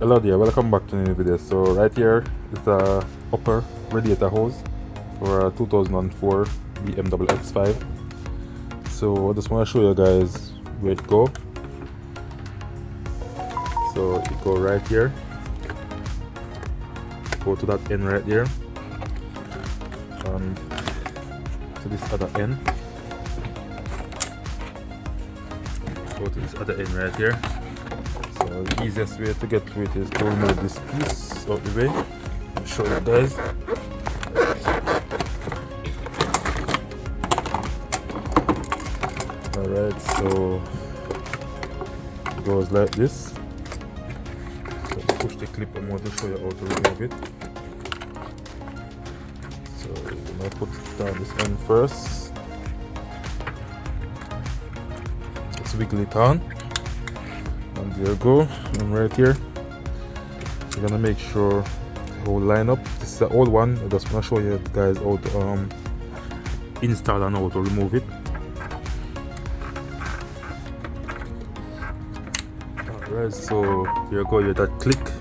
Hello there, welcome back to a new video. So right here is the upper radiator hose for a 2004 BMW X5. So I just want to show you guys where it go. So it go right here, go to that end right there, and to this other end, go to this other end right here. So the easiest way to get to it is to remove this piece out the way. I'll show you guys. Alright, so it goes like this. So push the clip. I'm going to show you how to remove it. So I'm going to put it down this end first. Just wiggle it on. And there you go. And right here, you're gonna make sure it will line up. This is the old one. I just want to show you guys how to install and how to remove it. Alright, so there you go. You that click.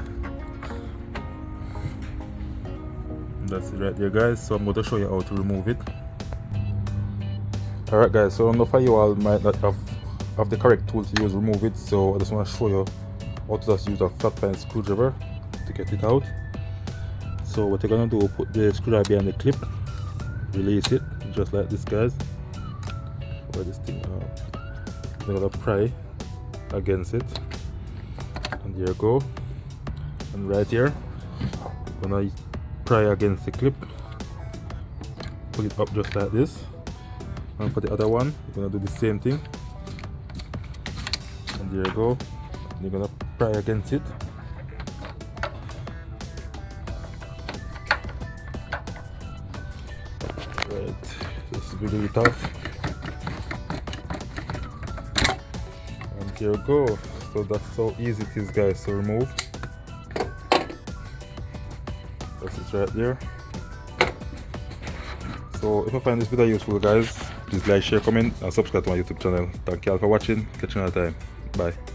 That's it right there, guys. So I'm going to show you how to remove it. Alright, guys. So enough of you all might not have the correct tool to use remove it, so I just want to show you how to just use a flat pine screwdriver to get it out. So what you're gonna do, put the screwdriver behind the clip, release it just like this, guys. Where this thing you're gonna pry against it, and there you go. And right here, you're gonna pry against the clip, pull it up just like this. And for the other one, you're gonna do the same thing. And there you go. You're gonna pry against it. Right, just wiggle it off. And there you go. So that's how easy it is, guys, to remove. That's it right there. So if you find this video useful, guys, please like, share, comment, and subscribe to my YouTube channel. Thank you all for watching. Catch you another time. Bye.